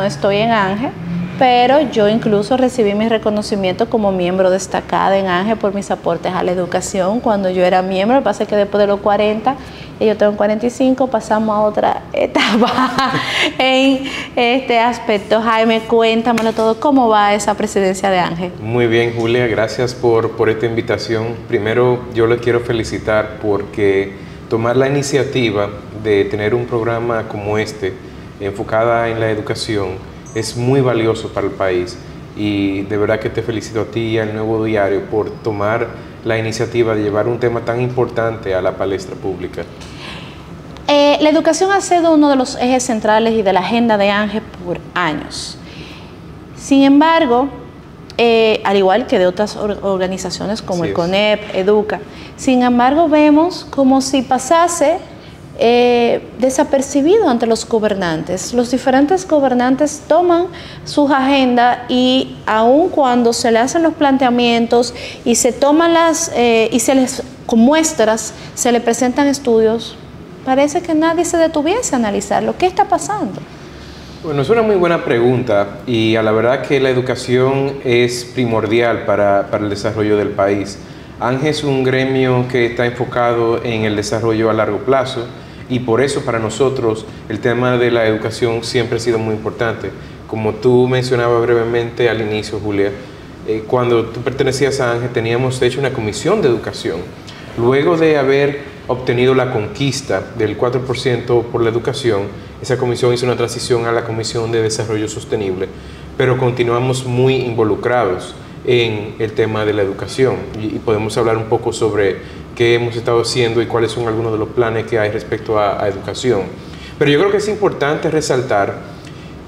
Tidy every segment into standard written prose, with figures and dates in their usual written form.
No estoy en ANGE, pero yo incluso recibí mi reconocimiento como miembro destacada en ANGE por mis aportes a la educación cuando yo era miembro. Lo que pasa es que después de los 40, y yo tengo 45, pasamos a otra etapa en este aspecto. Jaime, cuéntamelo todo, ¿cómo va esa presidencia de ANGE? Muy bien, Julia, gracias por esta invitación. Primero, yo le quiero felicitar porque tomar la iniciativa de tener un programa como este, enfocada en la educación, es muy valioso para el país, y de verdad que te felicito a ti y al Nuevo Diario por tomar la iniciativa de llevar un tema tan importante a la palestra pública. La educación ha sido uno de los ejes centrales y de la agenda de ANGE por años. Sin embargo, al igual que de otras organizaciones como el CONEP, Educa, sin embargo vemos como si pasase desapercibido ante los gobernantes. Los diferentes gobernantes toman sus agendas y aun cuando se le hacen los planteamientos y se toman y se les con muestras, se le presentan estudios, parece que nadie se detuviese a analizarlo. ¿Qué está pasando? Bueno, es una muy buena pregunta, y a la verdad que la educación es primordial para el desarrollo del país. ANGE es un gremio que está enfocado en el desarrollo a largo plazo, y por eso para nosotros el tema de la educación siempre ha sido muy importante. Como tú mencionabas brevemente al inicio, Julia, cuando tú pertenecías a ANGE teníamos hecho una comisión de educación. Luego de haber obtenido la conquista del 4% por la educación, esa comisión hizo una transición a la Comisión de Desarrollo Sostenible, pero continuamos muy involucrados en el tema de la educación, y podemos hablar un poco sobre qué hemos estado haciendo y cuáles son algunos de los planes que hay respecto a educación. Pero yo creo que es importante resaltar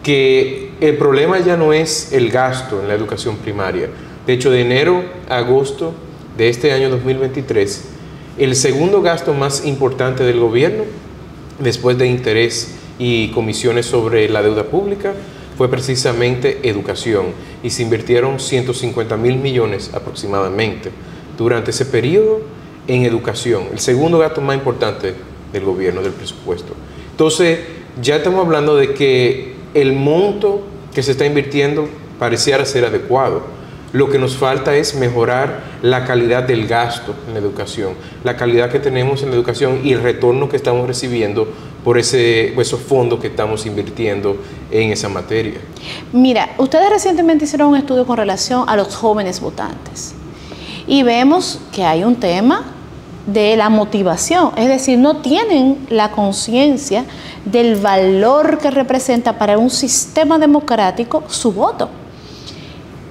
que el problema ya no es el gasto en la educación primaria. De hecho, de enero a agosto de este año 2023, el segundo gasto más importante del gobierno, después de interés y comisiones sobre la deuda pública, fue precisamente educación, y se invirtieron 150.000 millones aproximadamente durante ese periodo en educación, el segundo gasto más importante del gobierno, del presupuesto. Entonces, ya estamos hablando de que el monto que se está invirtiendo pareciera ser adecuado. Lo que nos falta es mejorar la calidad del gasto en la educación, la calidad que tenemos en la educación y el retorno que estamos recibiendo por esos fondos que estamos invirtiendo en esa materia. Mira, ustedes recientemente hicieron un estudio con relación a los jóvenes votantes y vemos que hay un tema de la motivación, es decir, no tienen la conciencia del valor que representa para un sistema democrático su voto.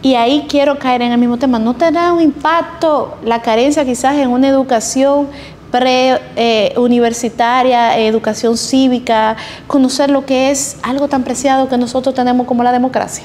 Y ahí quiero caer en el mismo tema. ¿No tendrá un impacto la carencia quizás en una educación universitaria, educación cívica, conocer lo que es algo tan preciado que nosotros tenemos como la democracia?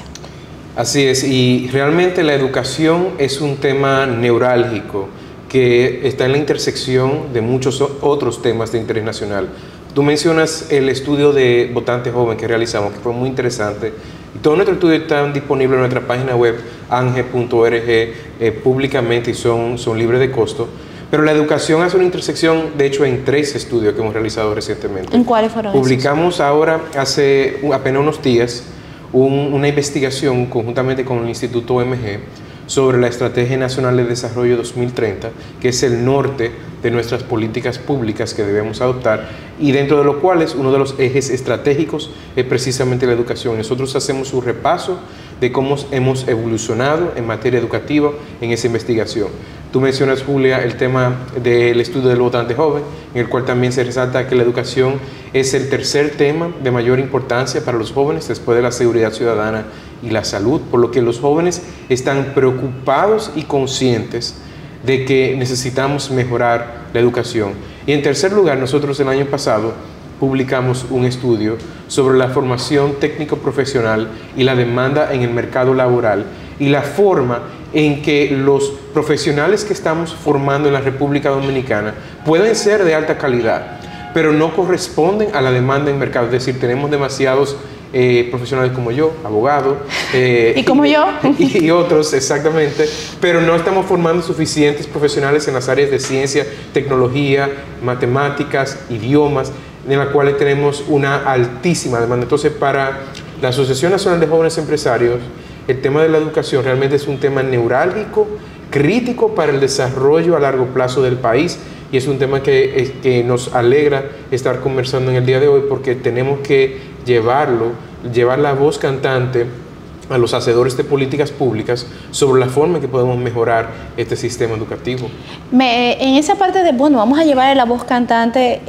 Así es, y realmente la educación es un tema neurálgico que está en la intersección de muchos otros temas de interés nacional. Tú mencionas el estudio de votante joven que realizamos, que fue muy interesante. Y todo nuestro estudio está disponible en nuestra página web ange.org públicamente, y son libres de costo. Pero la educación hace una intersección, de hecho, en 3 estudios que hemos realizado recientemente. ¿En cuáles fueron esos? Publicamos ahora, hace apenas unos días, una investigación conjuntamente con el Instituto OMG sobre la Estrategia Nacional de Desarrollo 2030, que es el norte de nuestras políticas públicas que debemos adoptar, y dentro de los cuales uno de los ejes estratégicos es precisamente la educación. Nosotros hacemos un repaso de cómo hemos evolucionado en materia educativa en esa investigación. Tú mencionas, Julia, el tema del estudio del votante joven, en el cual también se resalta que la educación es el tercer tema de mayor importancia para los jóvenes después de la seguridad ciudadana y la salud, por lo que los jóvenes están preocupados y conscientes de que necesitamos mejorar la educación. Y en tercer lugar, nosotros el año pasado publicamos un estudio sobre la formación técnico-profesional y la demanda en el mercado laboral, y la forma en que los profesionales que estamos formando en la República Dominicana pueden ser de alta calidad, pero no corresponden a la demanda en el mercado. Es decir, tenemos demasiados profesionales como yo, abogados. ¿Y como yo? Y otros, exactamente, pero no estamos formando suficientes profesionales en las áreas de ciencia, tecnología, matemáticas, idiomas, en las cuales tenemos una altísima demanda. Entonces, para la Asociación Nacional de Jóvenes Empresarios, el tema de la educación realmente es un tema neurálgico, crítico para el desarrollo a largo plazo del país, y es un tema que nos alegra estar conversando en el día de hoy, porque tenemos que llevar la voz cantante a los hacedores de políticas públicas sobre la forma en que podemos mejorar este sistema educativo. En esa parte de, bueno, vamos a llevar la voz cantante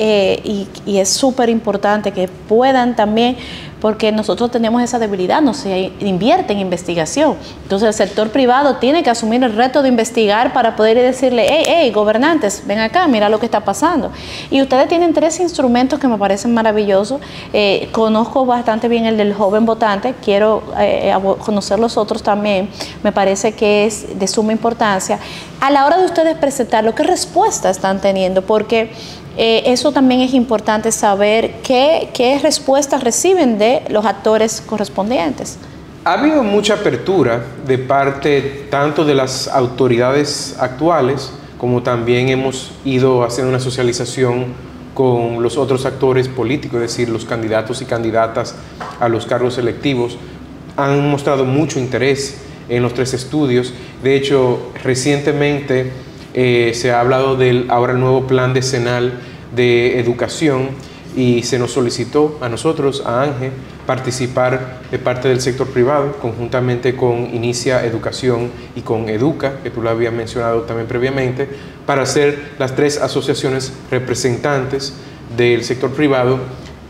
y es súper importante que puedan también, porque nosotros tenemos esa debilidad, no se invierte en investigación. Entonces el sector privado tiene que asumir el reto de investigar para poder decirle, hey, gobernantes, ven acá, mira lo que está pasando. Y ustedes tienen 3 instrumentos que me parecen maravillosos. Conozco bastante bien el del joven votante, quiero conocer los otros también, me parece que es de suma importancia. A la hora de ustedes presentarlo, ¿qué respuesta están teniendo? Porque eso también es importante saber qué respuestas reciben de los actores correspondientes. Ha habido mucha apertura de parte tanto de las autoridades actuales, como también hemos ido haciendo una socialización con los otros actores políticos, es decir, los candidatos y candidatas a los cargos electivos. Han mostrado mucho interés en los 3 estudios. De hecho, recientemente se ha hablado del ahora el nuevo plan decenal de educación, y se nos solicitó a nosotros, a ANGE, participar de parte del sector privado, conjuntamente con Inicia Educación y con Educa, que tú lo habías mencionado también previamente, para ser las 3 asociaciones representantes del sector privado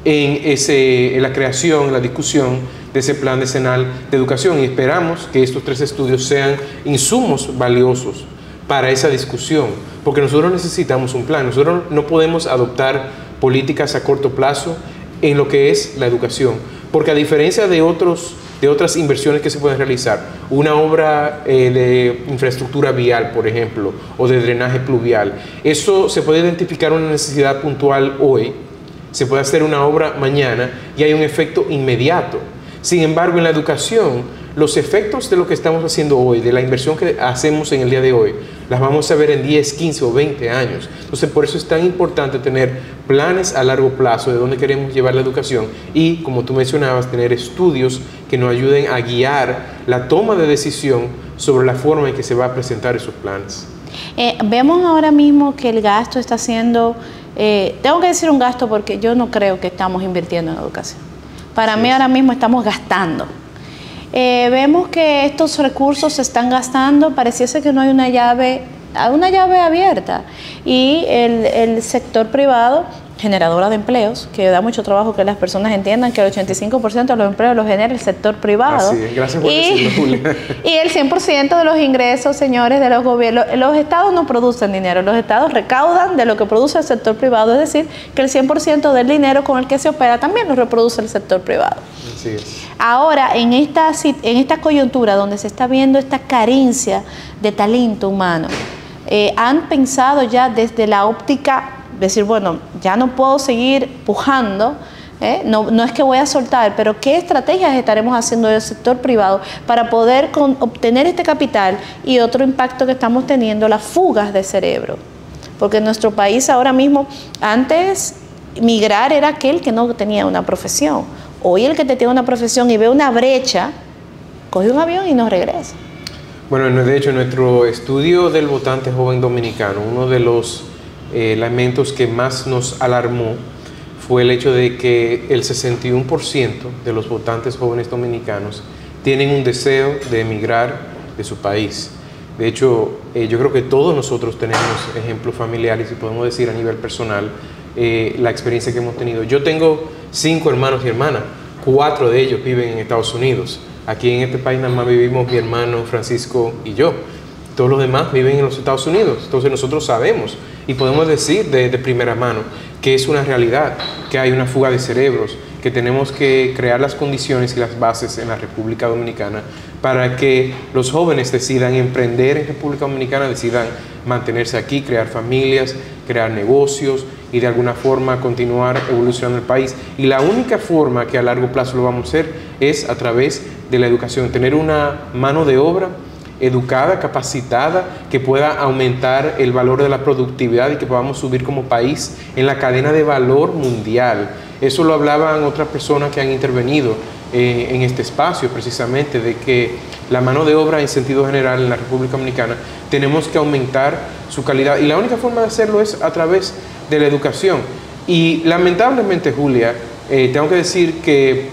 en la creación, en la discusión de ese plan decenal de educación, y esperamos que estos 3 estudios sean insumos valiosos para esa discusión, porque nosotros necesitamos un plan. Nosotros no podemos adoptar políticas a corto plazo en lo que es la educación, porque a diferencia de otras inversiones que se pueden realizar, una obra de infraestructura vial, por ejemplo, o de drenaje pluvial, eso se puede identificar una necesidad puntual hoy, se puede hacer una obra mañana y hay un efecto inmediato. Sin embargo, en la educación, los efectos de lo que estamos haciendo hoy, de la inversión que hacemos en el día de hoy, las vamos a ver en 10, 15 o 20 años. Entonces, por eso es tan importante tener planes a largo plazo de dónde queremos llevar la educación y, como tú mencionabas, tener estudios que nos ayuden a guiar la toma de decisión sobre la forma en que se va a presentar esos planes. Vemos ahora mismo que el gasto está siendo, tengo que decir un gasto porque yo no creo que estamos invirtiendo en educación. Para mí ahora mismo estamos gastando. Vemos que estos recursos se están gastando, pareciese que no hay una llave abierta, y el sector privado, generadora de empleos, que da mucho trabajo que las personas entiendan que el 85% de los empleos los genera el sector privado. Así es, gracias por decirlo, Julia. Y el 100% de los ingresos, señores, de los gobiernos, los estados no producen dinero, los estados recaudan de lo que produce el sector privado, es decir, que el 100% del dinero con el que se opera también lo reproduce el sector privado. Así es. Ahora, en esta coyuntura donde se está viendo esta carencia de talento humano, han pensado ya desde la óptica, decir, bueno, ya no puedo seguir pujando, no es que voy a soltar, pero ¿qué estrategias estaremos haciendo del sector privado para poder obtener este capital? Y otro impacto que estamos teniendo, las fugas de cerebro. Porque en nuestro país ahora mismo, antes migrar era aquel que no tenía una profesión. Hoy el que te tiene una profesión y ve una brecha, coge un avión y no regresa. Bueno, de hecho, en nuestro estudio del votante joven dominicano, uno de los elementos que más nos alarmó fue el hecho de que el 61% de los votantes jóvenes dominicanos tienen un deseo de emigrar de su país. De hecho, yo creo que todos nosotros tenemos ejemplos familiares y podemos decir a nivel personal la experiencia que hemos tenido. Yo tengo 5 hermanos y hermanas, 4 de ellos viven en Estados Unidos. Aquí en este país nada más vivimos mi hermano Francisco y yo. Todos los demás viven en los Estados Unidos. Entonces nosotros sabemos y podemos decir de primera mano que es una realidad, que hay una fuga de cerebros, que tenemos que crear las condiciones y las bases en la República Dominicana para que los jóvenes decidan emprender en República Dominicana, decidan mantenerse aquí, crear familias, crear negocios y de alguna forma continuar evolucionando el país. Y la única forma que a largo plazo lo vamos a hacer es a través de la educación, tener una mano de obra educada, capacitada, que pueda aumentar el valor de la productividad y que podamos subir como país en la cadena de valor mundial. Eso lo hablaban otras personas que han intervenido, en este espacio, precisamente, de que la mano de obra en sentido general en la República Dominicana tenemos que aumentar su calidad, y la única forma de hacerlo es a través de la educación. Y lamentablemente, Julia, tengo que decir que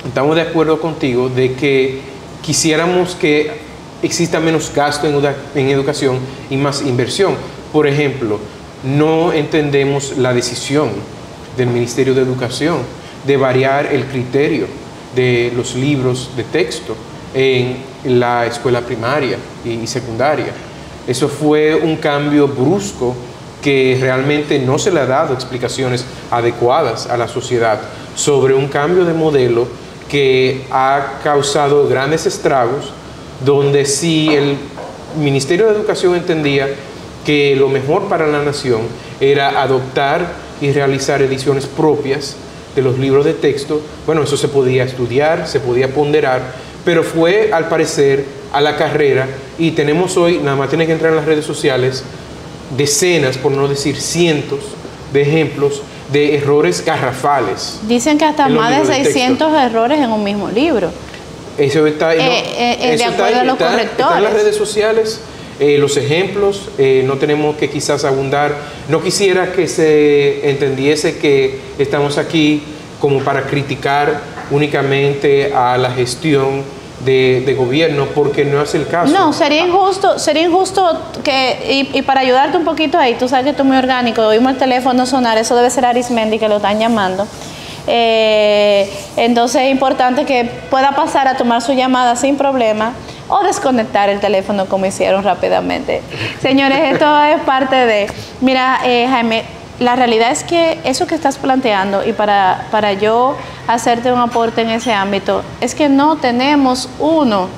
estamos de acuerdo contigo de que quisiéramos que exista menos gasto en educación y más inversión. Por ejemplo, no entendemos la decisión del Ministerio de Educación de variar el criterio de los libros de texto en la escuela primaria y secundaria. Eso fue un cambio brusco que realmente no se le ha dado explicaciones adecuadas a la sociedad sobre un cambio de modelo que ha causado grandes estragos, donde si el Ministerio de Educación entendía que lo mejor para la nación era adoptar y realizar ediciones propias de los libros de texto, bueno, eso se podía estudiar, se podía ponderar, pero fue al parecer a la carrera, y tenemos hoy, nada más tiene que entrar en las redes sociales, decenas, por no decir cientos, de ejemplos de errores garrafales. Dicen que hasta más de 600 errores en un mismo libro. Eso está, de acuerdo a los correctores. Está en las redes sociales, los ejemplos, no tenemos que quizás abundar. No quisiera que se entendiese que estamos aquí como para criticar únicamente a la gestión de gobierno, porque no es el caso. No, sería injusto que, y para ayudarte un poquito ahí, tú sabes que tú es muy orgánico, oímos el teléfono sonar, eso debe ser Arismendi que lo están llamando. Entonces es importante que pueda pasar a tomar su llamada sin problema o desconectar el teléfono como hicieron rápidamente. Señores, esto es parte de... Mira, Jaime, la realidad es que eso que estás planteando, y para yo hacerte un aporte en ese ámbito, es que no tenemos uno,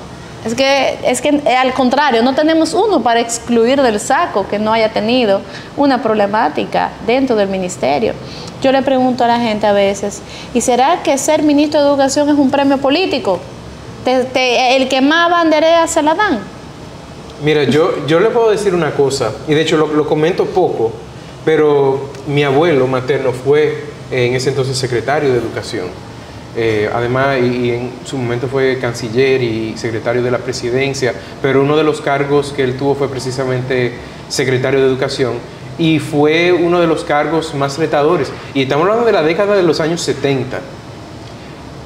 es que al contrario, no tenemos uno para excluir del saco que no haya tenido una problemática dentro del ministerio. Yo le pregunto a la gente a veces, ¿y será que ser ministro de Educación es un premio político? El que más banderea se la dan. Mira, yo le puedo decir una cosa, y de hecho lo comento poco, pero mi abuelo materno fue en ese entonces secretario de Educación. Además, y en su momento fue canciller y secretario de la presidencia, pero uno de los cargos que él tuvo fue precisamente secretario de Educación, y fue uno de los cargos más retadores. Y estamos hablando de la década de los años 70,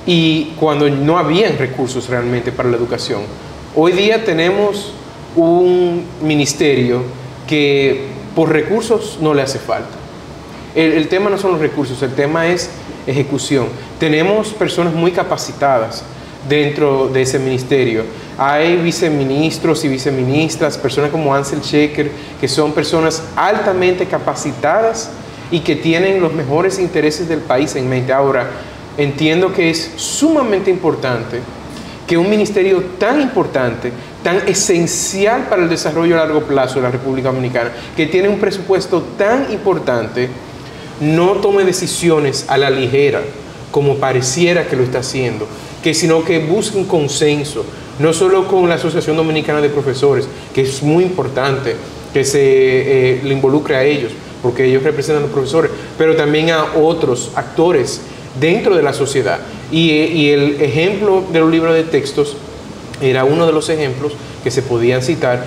y cuando no habían recursos realmente para la educación. Hoy día tenemos un ministerio que por recursos no le hace falta. El tema no son los recursos, el tema es ejecución. Tenemos personas muy capacitadas dentro de ese ministerio. Hay viceministros y viceministras, personas como Ansel Checker, que son personas altamente capacitadas y que tienen los mejores intereses del país en mente. Ahora, entiendo que es sumamente importante que un ministerio tan importante, tan esencial para el desarrollo a largo plazo de la República Dominicana, que tiene un presupuesto tan importante, no tome decisiones a la ligera, como pareciera que lo está haciendo, sino que busque un consenso, no solo con la Asociación Dominicana de Profesores, que es muy importante que se le involucre a ellos, porque ellos representan a los profesores, pero también a otros actores dentro de la sociedad. Y el ejemplo de los libros de textos era uno de los ejemplos que se podían citar.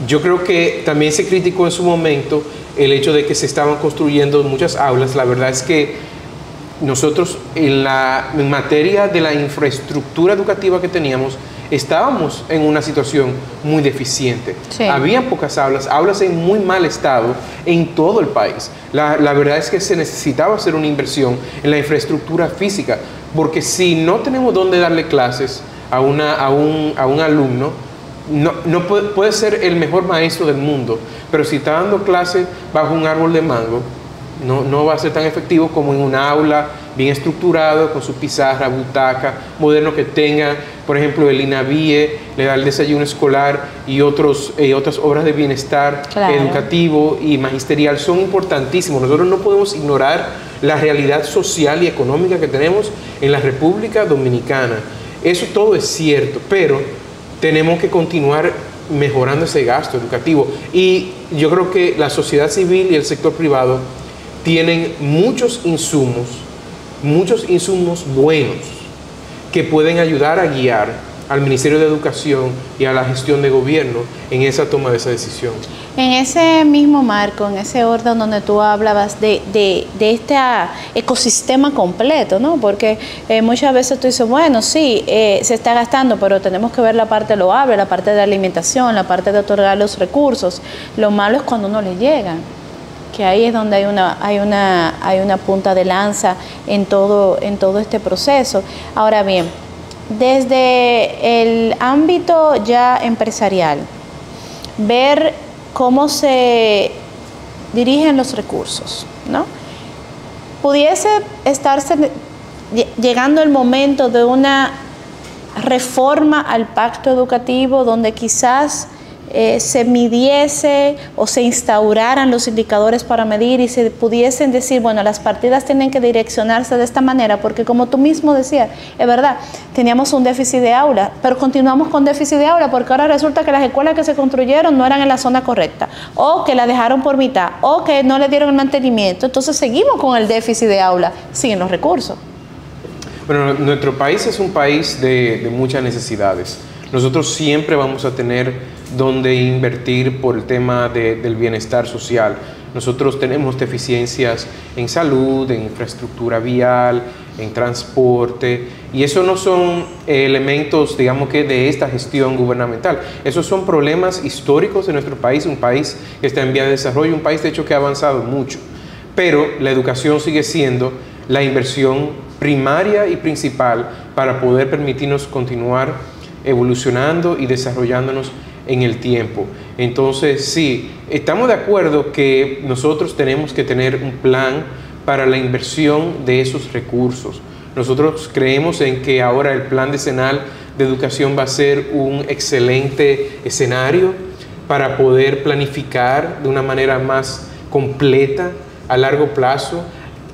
Yo creo que también se criticó en su momento el hecho de que se estaban construyendo muchas aulas. La verdad es que nosotros en materia de la infraestructura educativa que teníamos, estábamos en una situación muy deficiente. Sí. Había pocas aulas en muy mal estado en todo el país. La verdad es que se necesitaba hacer una inversión en la infraestructura física, porque si no tenemos dónde darle clases a un alumno, no puede ser el mejor maestro del mundo, pero si está dando clases bajo un árbol de mango, no va a ser tan efectivo como en un aula bien estructurado, con su pizarra, butaca, moderno, que tenga, por ejemplo, el INAVIE, le da el desayuno escolar y otras obras de bienestar educativo y magisterial. Son importantísimos. Nosotros no podemos ignorar la realidad social y económica que tenemos en la República Dominicana. Eso todo es cierto, pero tenemos que continuar mejorando ese gasto educativo. Y yo creo que la sociedad civil y el sector privado tienen muchos insumos buenos que pueden ayudar a guiar al Ministerio de Educación y a la gestión de gobierno en esa toma de esa decisión. En ese mismo marco, en ese orden donde tú hablabas de este ecosistema completo, ¿no? Porque muchas veces tú dices, bueno, sí, se está gastando, pero tenemos que ver la parte loable, la parte de alimentación, la parte de otorgar los recursos. Lo malo es cuando no le llegan, que ahí es donde hay una punta de lanza en todo este proceso. Ahora bien, desde el ámbito ya empresarial, ver cómo se dirigen los recursos, ¿no? Pudiese estarse llegando el momento de una reforma al pacto educativo donde quizás se midiese o se instauraran los indicadores para medir y se pudiesen decir, bueno, las partidas tienen que direccionarse de esta manera, porque como tú mismo decías, es verdad, teníamos un déficit de aula, pero continuamos con déficit de aula porque ahora resulta que las escuelas que se construyeron no eran en la zona correcta, o que la dejaron por mitad, o que no le dieron el mantenimiento. Entonces seguimos con el déficit de aula sin los recursos. Bueno, nuestro país es un país de muchas necesidades. Nosotros siempre vamos a tener donde invertir por el tema del bienestar social. Nosotros tenemos deficiencias en salud, en infraestructura vial, en transporte, y eso no son elementos, digamos que de esta gestión gubernamental. Esos son problemas históricos de nuestro país, un país que está en vía de desarrollo, un país de hecho que ha avanzado mucho. Pero la educación sigue siendo la inversión primaria y principal para poder permitirnos continuar evolucionando y desarrollándonos en el tiempo. Entonces, sí, estamos de acuerdo que nosotros tenemos que tener un plan para la inversión de esos recursos. Nosotros creemos en que ahora el Plan Decenal de Educación va a ser un excelente escenario para poder planificar de una manera más completa, a largo plazo,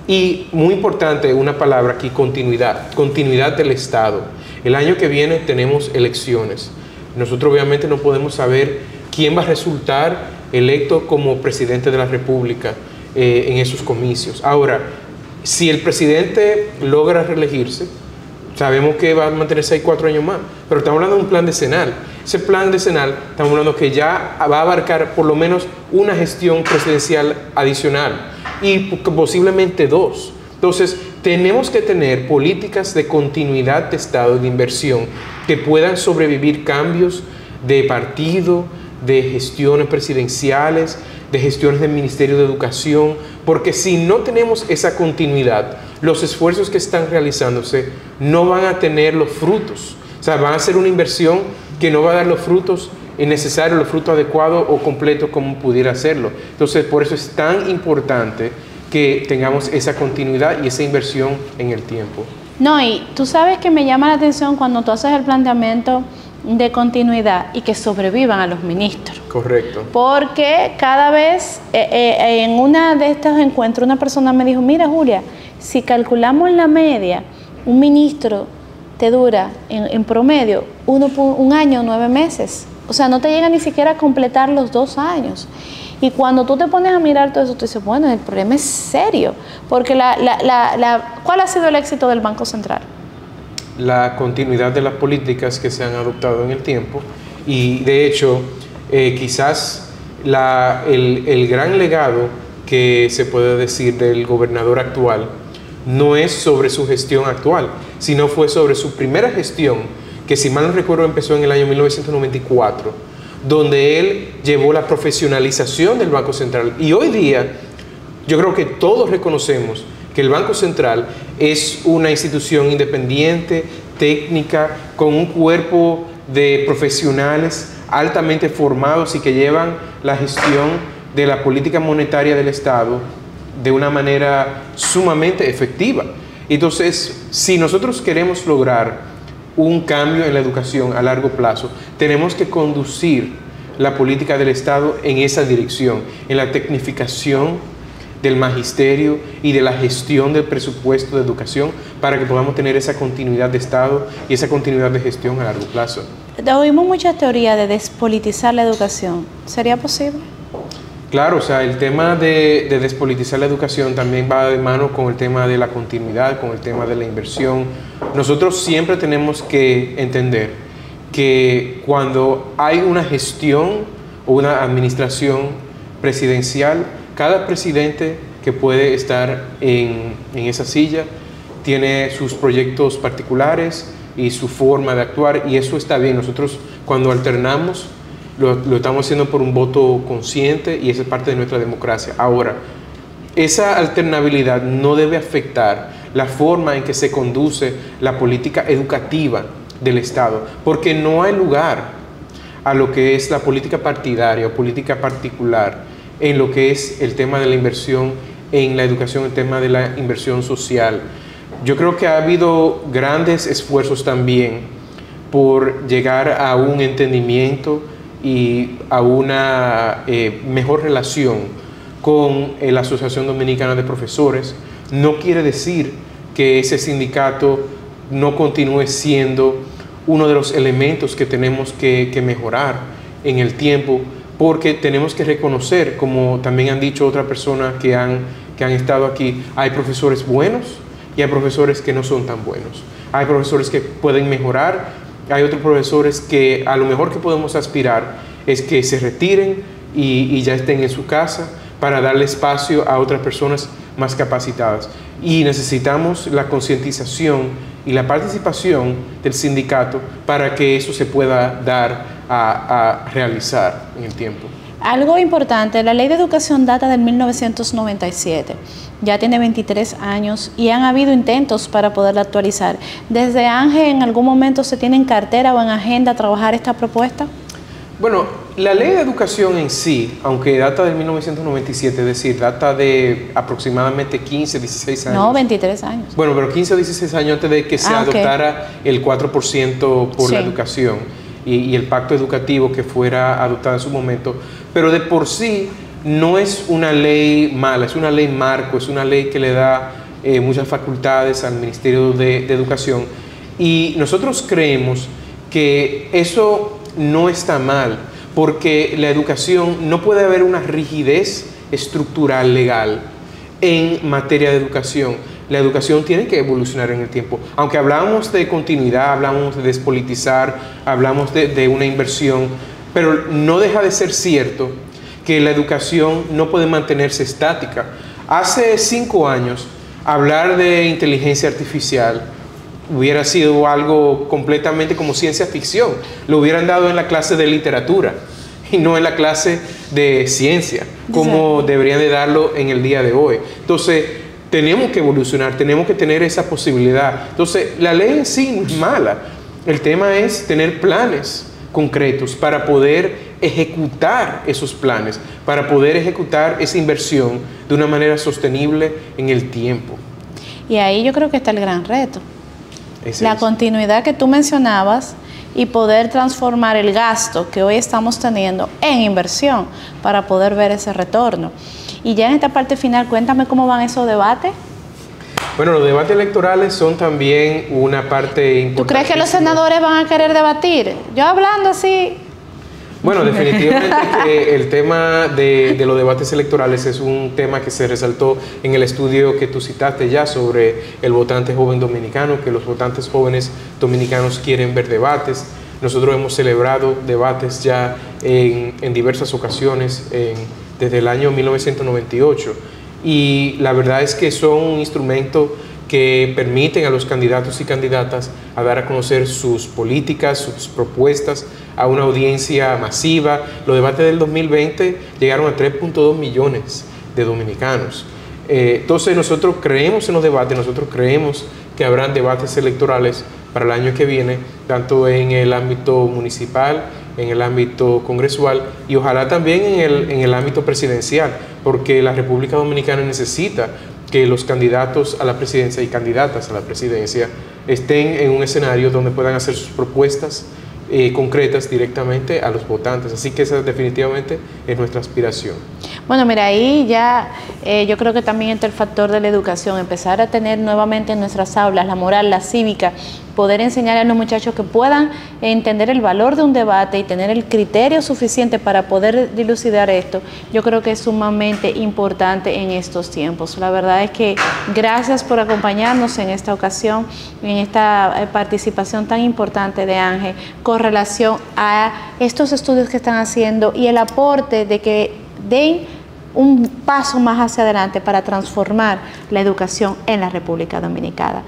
y muy importante, una palabra aquí, continuidad del Estado. El año que viene tenemos elecciones. Nosotros obviamente no podemos saber quién va a resultar electo como presidente de la República en esos comicios. Ahora, si el presidente logra reelegirse, sabemos que va a mantenerse ahí 4 años más, pero estamos hablando de un plan decenal. Ese plan decenal, estamos hablando que ya va a abarcar por lo menos una gestión presidencial adicional y posiblemente 2. Entonces, tenemos que tener políticas de continuidad de Estado, de inversión, que puedan sobrevivir cambios de partido, de gestiones presidenciales, de gestiones del Ministerio de Educación, porque si no tenemos esa continuidad, los esfuerzos que están realizándose no van a tener los frutos. O sea, van a ser una inversión que no va a dar los frutos necesarios, los frutos adecuados o completos como pudiera hacerlo. Entonces, por eso es tan importante que tengamos esa continuidad y esa inversión en el tiempo. No, y tú sabes que me llama la atención cuando tú haces el planteamiento de continuidad y que sobrevivan a los ministros. Correcto. Porque cada vez, en una de estos encuentros, una persona me dijo, mira Julia, si calculamos la media, un ministro te dura en promedio un año, 9 meses. O sea, no te llega ni siquiera a completar los 2 años. Y cuando tú te pones a mirar todo eso, tú dices, bueno, el problema es serio. Porque ¿cuál ha sido el éxito del Banco Central? La continuidad de las políticas que se han adoptado en el tiempo. Y de hecho, quizás el gran legado que se puede decir del gobernador actual no es sobre su gestión actual, sino fue sobre su primera gestión, que si mal no recuerdo empezó en el año 1994, donde él llevó la profesionalización del Banco Central. Y hoy día, yo creo que todos reconocemos que el Banco Central es una institución independiente, técnica, con un cuerpo de profesionales altamente formados y que llevan la gestión de la política monetaria del Estado de una manera sumamente efectiva. Entonces, si nosotros queremos lograr un cambio en la educación a largo plazo, tenemos que conducir la política del Estado en esa dirección, en la tecnificación del magisterio y de la gestión del presupuesto de educación para que podamos tener esa continuidad de Estado y esa continuidad de gestión a largo plazo. Oímos muchas teorías de despolitizar la educación. ¿Sería posible? Claro, o sea, el tema de despolitizar la educación también va de mano con el tema de la continuidad, con el tema de la inversión. Nosotros siempre tenemos que entender que cuando hay una gestión o una administración presidencial, cada presidente que puede estar en esa silla tiene sus proyectos particulares y su forma de actuar, y eso está bien. Nosotros cuando alternamos lo estamos haciendo por un voto consciente y esa es parte de nuestra democracia. Ahora, esa alternabilidad no debe afectar la forma en que se conduce la política educativa del Estado, porque no hay lugar a lo que es la política partidaria o política particular en lo que es el tema de la inversión en la educación, el tema de la inversión social. Yo creo que ha habido grandes esfuerzos también por llegar a un entendimiento y a una mejor relación con la Asociación Dominicana de Profesores. No quiere decir que ese sindicato no continúe siendo uno de los elementos que tenemos que mejorar en el tiempo, porque tenemos que reconocer, como también han dicho otras personas que han estado aquí, hay profesores buenos y hay profesores que no son tan buenos. Hay profesores que pueden mejorar, hay otros profesores que a lo mejor que podemos aspirar es que se retiren y ya estén en su casa para darle espacio a otras personas más capacitadas. Y necesitamos la concientización y la participación del sindicato para que eso se pueda dar a realizar en el tiempo. Algo importante, la Ley de Educación data del 1997, ya tiene 23 años y han habido intentos para poderla actualizar. ¿Desde ANGE en algún momento se tiene en cartera o en agenda trabajar esta propuesta? Bueno, la Ley de Educación en sí, aunque data del 1997, es decir, data de aproximadamente 15, 16 años. No, 23 años. Bueno, pero 15 o 16 años antes de que se adoptara el 4% por la educación y el pacto educativo que fuera adoptado en su momento. Pero de por sí no es una ley mala, es una ley marco, es una ley que le da muchas facultades al Ministerio de Educación. Y nosotros creemos que eso no está mal, porque la educación no puede haber una rigidez estructural legal en materia de educación. La educación tiene que evolucionar en el tiempo. Aunque hablamos de continuidad, hablamos de despolitizar, hablamos de una inversión, pero no deja de ser cierto que la educación no puede mantenerse estática. Hace 5 años, hablar de inteligencia artificial hubiera sido algo completamente como ciencia ficción. Lo hubieran dado en la clase de literatura y no en la clase de ciencia, como deberían de darlo en el día de hoy. Entonces, tenemos que evolucionar, tenemos que tener esa posibilidad. Entonces, la ley en sí no es mala. El tema es tener planes concretos para poder ejecutar esos planes, para poder ejecutar esa inversión de una manera sostenible en el tiempo. Y ahí yo creo que está el gran reto. La continuidad que tú mencionabas y poder transformar el gasto que hoy estamos teniendo en inversión para poder ver ese retorno. Y ya en esta parte final, cuéntame cómo van esos debates. Bueno, los debates electorales son también una parte importante. ¿Tú crees que los senadores van a querer debatir? Yo hablando así... Bueno, definitivamente que el tema de los debates electorales es un tema que se resaltó en el estudio que tú citaste ya sobre el votante joven dominicano, que los votantes jóvenes dominicanos quieren ver debates. Nosotros hemos celebrado debates ya en diversas ocasiones desde el año 1998 y la verdad es que son un instrumento que permiten a los candidatos y candidatas a dar a conocer sus políticas, sus propuestas a una audiencia masiva. Los debates del 2020 llegaron a 3.2 millones de dominicanos. Entonces nosotros creemos en los debates, nosotros creemos que habrán debates electorales para el año que viene, tanto en el ámbito municipal, en el ámbito congresual y ojalá también en el ámbito presidencial, porque la República Dominicana necesita que los candidatos a la presidencia y candidatas a la presidencia estén en un escenario donde puedan hacer sus propuestas concretas directamente a los votantes. Así que esa definitivamente es nuestra aspiración. Bueno, mira, ahí ya yo creo que también entra el factor de la educación, empezar a tener nuevamente en nuestras aulas la moral, la cívica, poder enseñar a los muchachos que puedan entender el valor de un debate y tener el criterio suficiente para poder dilucidar esto. Yo creo que es sumamente importante en estos tiempos. La verdad es que gracias por acompañarnos en esta ocasión, en esta participación tan importante de Ángel con relación a estos estudios que están haciendo y el aporte de que den un paso más hacia adelante para transformar la educación en la República Dominicana.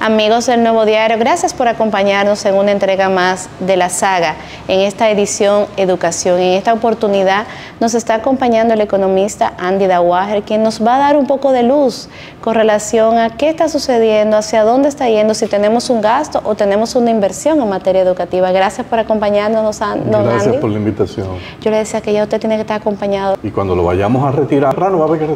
Amigos del Nuevo Diario, gracias por acompañarnos en una entrega más de la saga, en esta edición Educación. En esta oportunidad nos está acompañando el economista Andy Dawager, quien nos va a dar un poco de luz con relación a qué está sucediendo, hacia dónde está yendo, si tenemos un gasto o tenemos una inversión en materia educativa. Gracias por acompañarnos, don Andy. Gracias por la invitación. Yo le decía que ya usted tiene que estar acompañado. Y cuando lo vayamos a retirar, no va a haber que